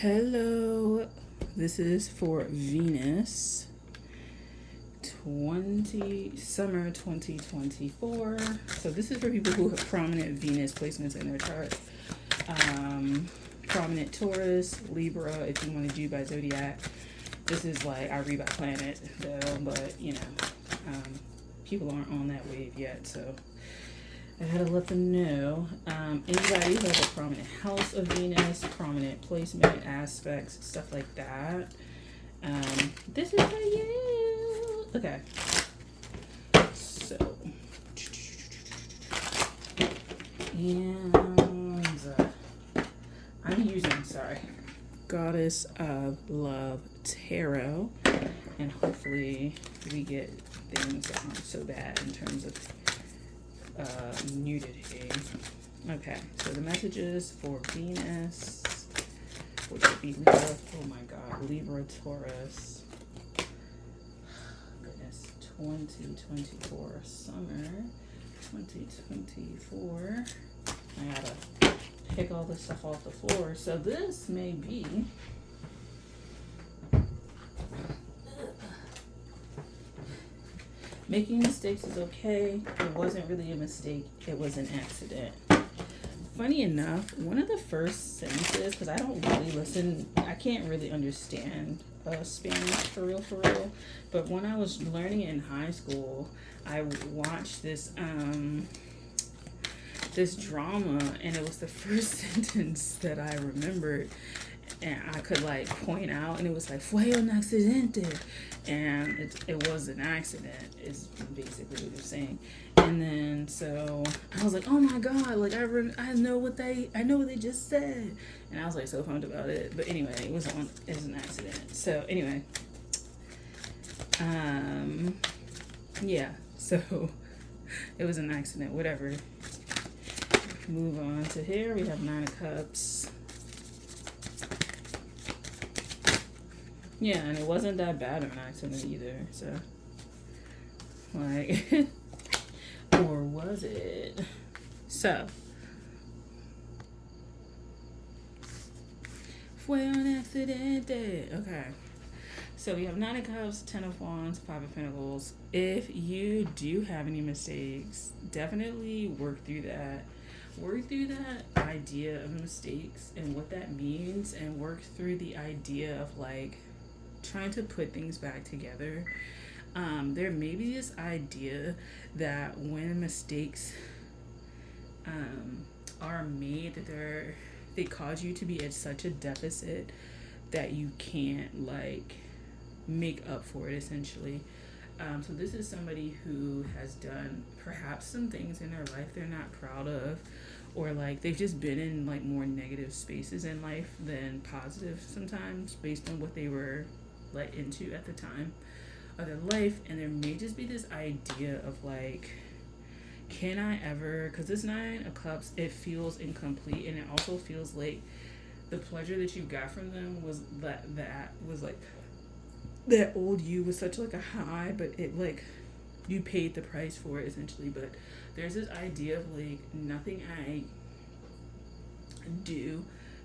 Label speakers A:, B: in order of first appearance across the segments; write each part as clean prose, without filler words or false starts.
A: Hello, this is for Venus summer 2024. So this is for people who have prominent Venus placements in their chart. Prominent Taurus, Libra, if you want to do by zodiac. This is like, I read by planet though, but people aren't on that wave yet, so I had to let them know. Anybody who has a prominent house of Venus, prominent placement, aspects, stuff like that. This is for you. Okay. So, and I'm using, Goddess of Love Tarot, and hopefully we get things that aren't so bad in terms of nudity. Okay, so the messages for Venus, which would be Libra, oh my god, Libra, Taurus, goodness, 2024, summer 2024. I gotta pick all this stuff off the floor. So this may be making mistakes is okay. It wasn't really a mistake. It was an accident. Funny enough, one of the first sentences, because I don't really listen, I can't really understand Spanish for real. But when I was learning it in high school, I watched this drama, and it was the first sentence that I remembered. And I could like point out, and it was like "fue un accidente," and it was an accident. Is basically what you're saying. And then so I was like, "Oh my god!" Like I know what they just said, and I was like so pumped about it. But anyway, it was an accident. So anyway, yeah. So it was an accident. Whatever. Move on to here. We have 9 of Cups. Yeah, and it wasn't that bad of an accident either, so, like, or was it? So, fue un accidente. Okay, so we have 9 of Cups, 10 of Wands, 5 of Pentacles. If you do have any mistakes, definitely work through that. Work through that idea of mistakes and what that means, and work through the idea of, like, trying to put things back together. There may be this idea that when mistakes are made, that they cause you to be at such a deficit that you can't like make up for it, essentially. So this is somebody who has done perhaps some things in their life they're not proud of, or like they've just been in like more negative spaces in life than positive sometimes, based on what they were like into at the time of their life. And there may just be this idea of like, can I ever, because this 9 of Cups, it feels incomplete, and it also feels like the pleasure that you got from them was that was like that old you was such like a high, but it like you paid the price for it essentially. But there's this idea of like nothing I do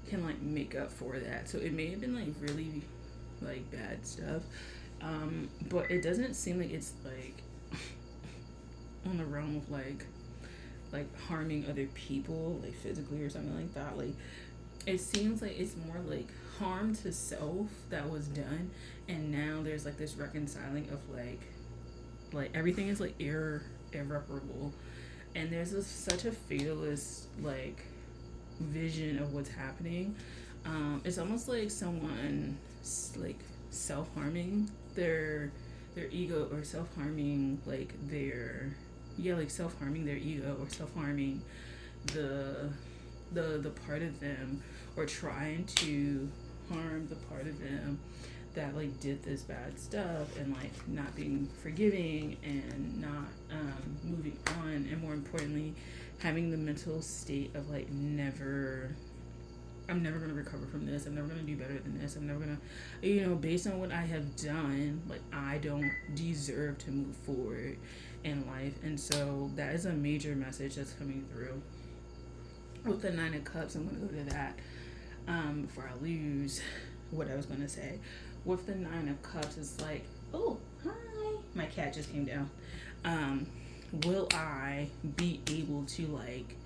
A: can like make up for that. So it may have been like really like bad stuff, but it doesn't seem like it's like on the realm of like harming other people like physically or something like that. Like it seems like it's more like harm to self that was done, and now there's like this reconciling of like everything is like irreparable, and there's such a fearless like vision of what's happening. It's almost like someone like self-harming their ego, or self-harming like self-harming their ego, or self-harming the part of them, or trying to harm the part of them that like did this bad stuff, and like not being forgiving and not moving on, and more importantly having the mental state of like I'm never going to recover from this. I'm never going to do better than this. I'm never going to, based on what I have done, like I don't deserve to move forward in life. And so that is a major message that's coming through. With the 9 of Cups, I'm going to go to that. Before I lose what I was going to say. With the Nine of Cups, it's like, oh, hi. My cat just came down. Will I be able to, like,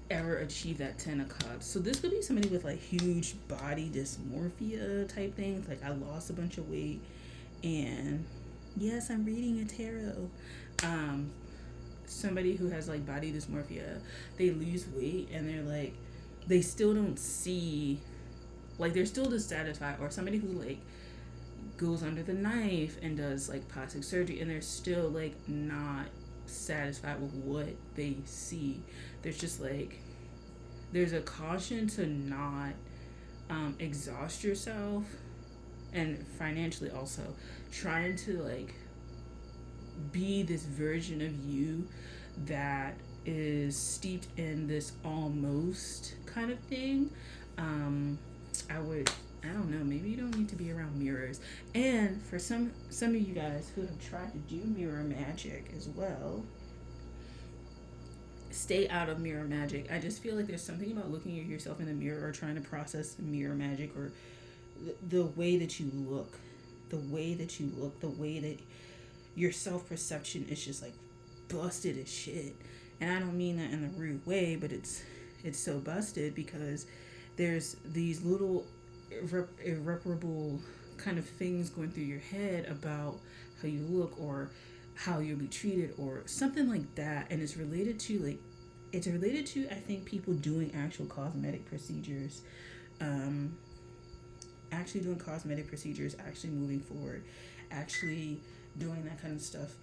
A: ever achieve that Ten of Cups? So this could be somebody with, like, huge body dysmorphia type things. Like, I lost a bunch of weight. And, yes, I'm reading a tarot. Somebody who has, like, body dysmorphia, they lose weight and they're, like, they still don't see, like, they're still dissatisfied. Or somebody who, like, goes under the knife and does, like, plastic surgery and they're still, like, not satisfied with what they see. There's just, like, there's a caution to not exhaust yourself, and financially also trying to, like, be this version of you that is steeped in this almost kind of thing. I don't know, maybe you don't need to be around mirrors. And for some of you guys who have tried to do mirror magic as well, stay out of mirror magic. I just feel like there's something about looking at yourself in the mirror or trying to process mirror magic, or the way that you look, the way that your self-perception is just, like, busted as shit. And I don't mean that in a rude way, but it's so busted because there's these little irreparable kind of things going through your head about how you look or how you'll be treated or something like that. And it's related to, I think, people doing actual cosmetic procedures, actually moving forward, actually doing that kind of stuff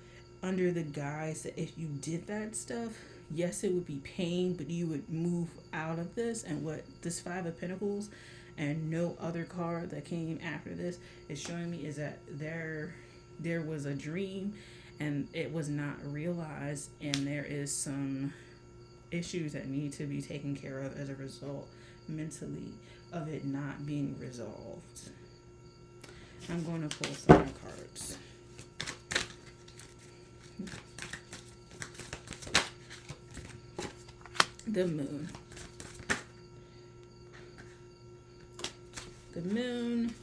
A: under the guise that if you did that stuff, yes, it would be pain, but you would move out of this. And what this Five of Pentacles and no other card that came after this is showing me is that there was a dream and it was not realized, and there is some issues that need to be taken care of as a result mentally of it not being resolved. I'm going to pull some more cards. The Moon. The Moon.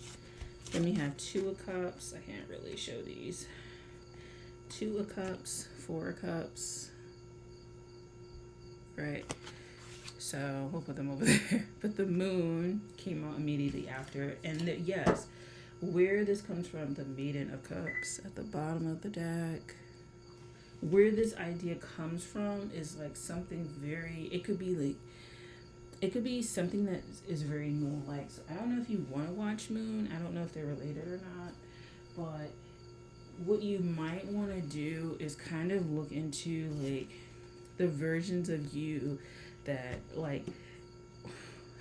A: Then we have Two of Cups. I can't really show these. Two of Cups, Four of Cups. Right. So we'll put them over there. But the Moon came out immediately after. And yes, where this comes from, the Maiden of Cups at the bottom of the deck. Where this idea comes from is, like, something very, it could be something that is very moon-like. So I don't know if you want to watch Moon. I don't know if they're related or not. But what you might want to do is kind of look into, like, the versions of you that, like,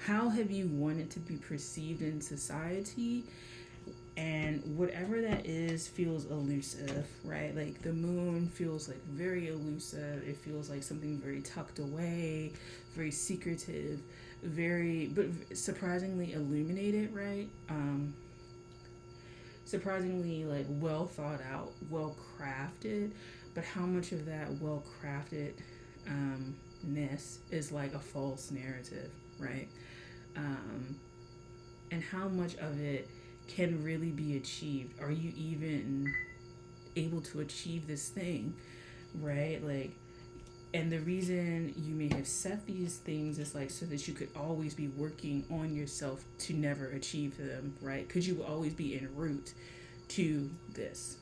A: how have you wanted to be perceived in society? And whatever that is feels elusive, right? Like, the Moon feels, like, very elusive. It feels like something very tucked away, very secretive, but surprisingly illuminated, right? Surprisingly, like, well thought out, well crafted. But how much of that well crafted ness is, like, a false narrative, right? And how much of it can really be achieved? Are you even able to achieve this thing, right? Like, and the reason you may have set these things is, like, so that you could always be working on yourself to never achieve them, right? Because you will always be en route to this.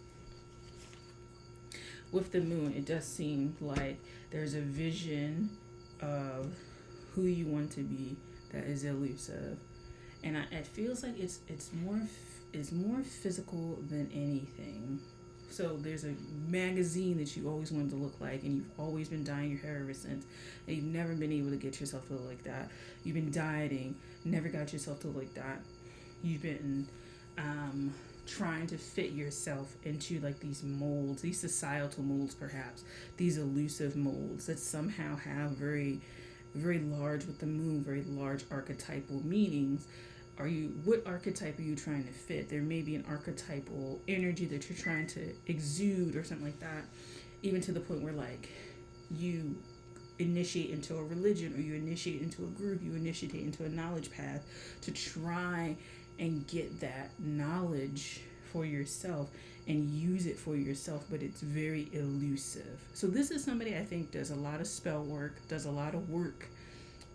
A: With the Moon, it does seem like there's a vision of who you want to be that is elusive. And it feels like it's more physical than anything. So there's a magazine that you always wanted to look like, and you've always been dyeing your hair ever since, and you've never been able to get yourself to look like that. You've been dieting, never got yourself to look like that. You've been trying to fit yourself into, like, these molds, these societal molds, perhaps, these elusive molds that somehow have very, very large, with the Moon, very large archetypal meanings. What archetype are you trying to fit? There may be an archetypal energy that you're trying to exude or something like that, even to the point where, like, you initiate into a religion, or you initiate into a group, you initiate into a knowledge path to try and get that knowledge for yourself and use it for yourself, but it's very elusive. So this is somebody I think does a lot of spell work, does a lot of work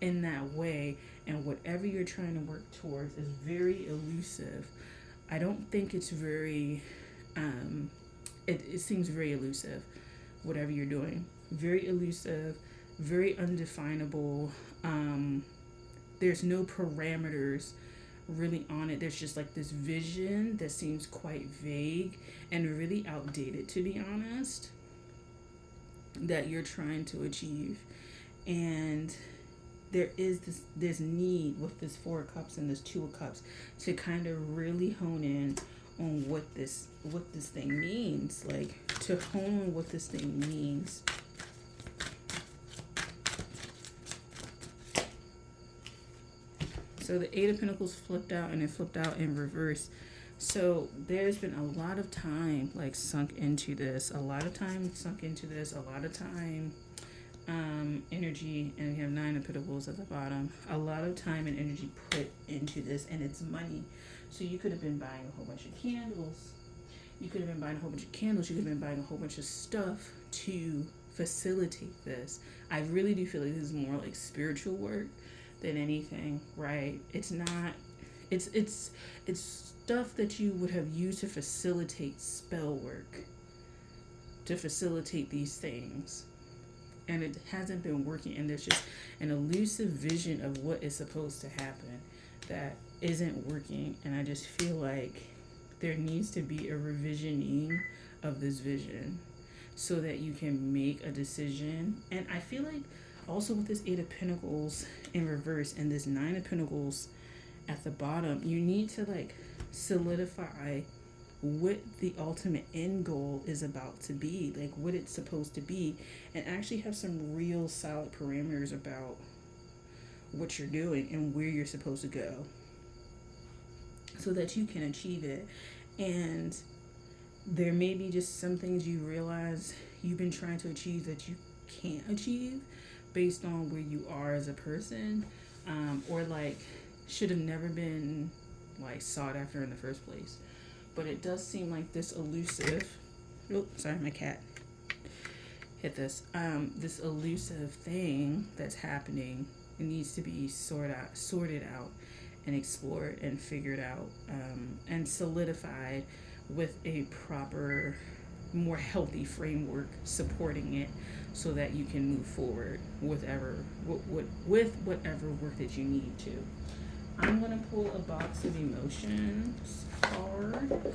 A: in that way, and whatever you're trying to work towards is very elusive. I don't think it's very it seems very elusive, whatever you're doing. Very elusive, very undefinable. There's no parameters really on it. There's just like this vision that seems quite vague and really outdated, to be honest, that you're trying to achieve. And there is this need with this Four of Cups and this Two of Cups to kind of really hone in on what this thing means, like to hone on what this thing means. So the Eight of Pentacles flipped out, and it flipped out in reverse. So there's been a lot of time like sunk into this, a lot of time energy, and we have Nine of Pentacles at the bottom. A lot of time and energy put into this, and it's money. So you could have been buying a whole bunch of candles. You could have been buying a whole bunch of candles. You could have been buying a whole bunch of stuff to facilitate this. I really do feel like this is more like spiritual work than anything, right? It's not, it's stuff that you would have used to facilitate spell work, to facilitate these things. And it hasn't been working, and there's just an elusive vision of what is supposed to happen that isn't working. And I just feel like there needs to be a revisioning of this vision so that you can make a decision. And I feel like also with this Eight of Pentacles in reverse and this Nine of Pentacles at the bottom, you need to like solidify what the ultimate end goal is about to be, like what it's supposed to be, and actually have some real solid parameters about what you're doing and where you're supposed to go so that you can achieve it. And there may be just some things you realize you've been trying to achieve that you can't achieve based on where you are as a person, or like should have never been like sought after in the first place. But it does seem like this elusive, oh, sorry, my cat hit this. This elusive thing that's happening, it needs to be sorted out and explored and figured out, and solidified with a proper, more healthy framework supporting it so that you can move forward with whatever work that you need to. I'm going to pull a Box of Emotions card,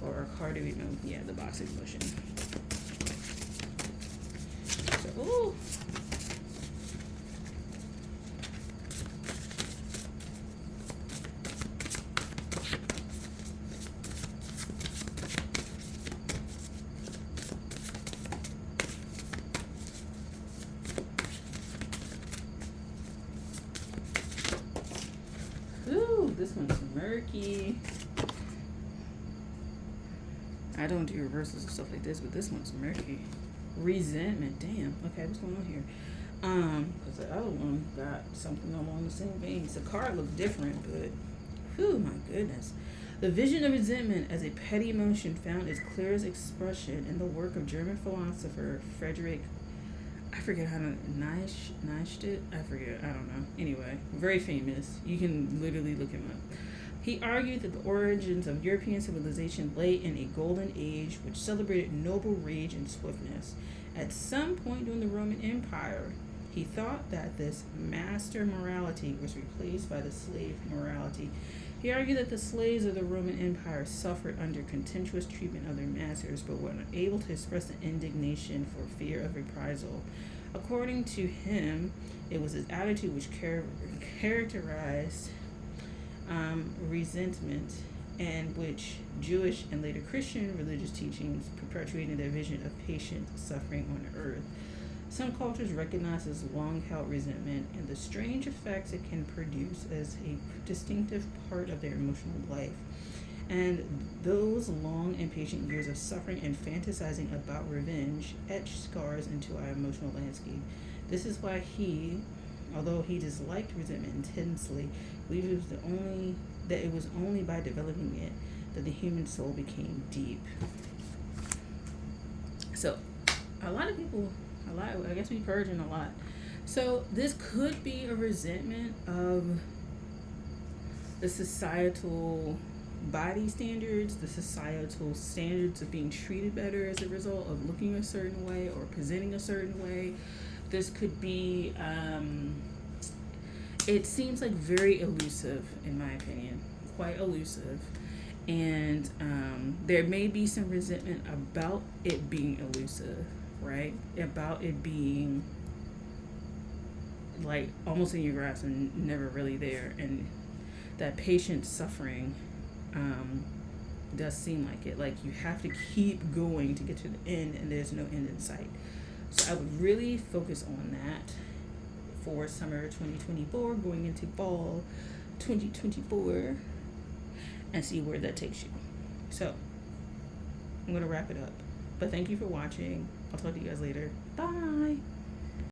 A: or a card of emotion. Yeah, the Box of Emotions. So, ooh. This one's murky. I don't do reversals and stuff like this, but this one's murky. Resentment. Damn. Okay, what's going on here? Because the other one got something along the same veins. The card looked different, but whew, my goodness. The vision of resentment as a petty emotion found its clearest expression in the work of German philosopher Friedrich, I forget how to, Nietzsche? I forget, I don't know. Anyway, very famous. You can literally look him up. He argued that the origins of European civilization lay in a golden age which celebrated noble rage and swiftness. At some point during the Roman Empire, he thought that this master morality was replaced by the slave morality. He argued that the slaves of the Roman Empire suffered under contemptuous treatment of their masters, but were unable to express an indignation for fear of reprisal. According to him, it was his attitude which characterized resentment, and which Jewish and later Christian religious teachings perpetuated their vision of patient suffering on earth. Some cultures recognize this long-held resentment and the strange effects it can produce as a distinctive part of their emotional life. And those long and patient years of suffering and fantasizing about revenge etch scars into our emotional landscape. This is why he, although he disliked resentment intensely, believed it was only by developing it that the human soul became deep. So, I guess we purging a lot. So this could be a resentment of the societal body standards, the societal standards of being treated better as a result of looking a certain way or presenting a certain way. This could be, it seems like very elusive, in my opinion, quite elusive. And there may be some resentment about it being elusive, right? About it being like almost in your grasp and never really there. And that patient suffering does seem like it. Like you have to keep going to get to the end and there's no end in sight. So I would really focus on that for summer 2024, going into fall 2024, and see where that takes you. So I'm going to wrap it up. But thank you for watching. I'll talk to you guys later. Bye.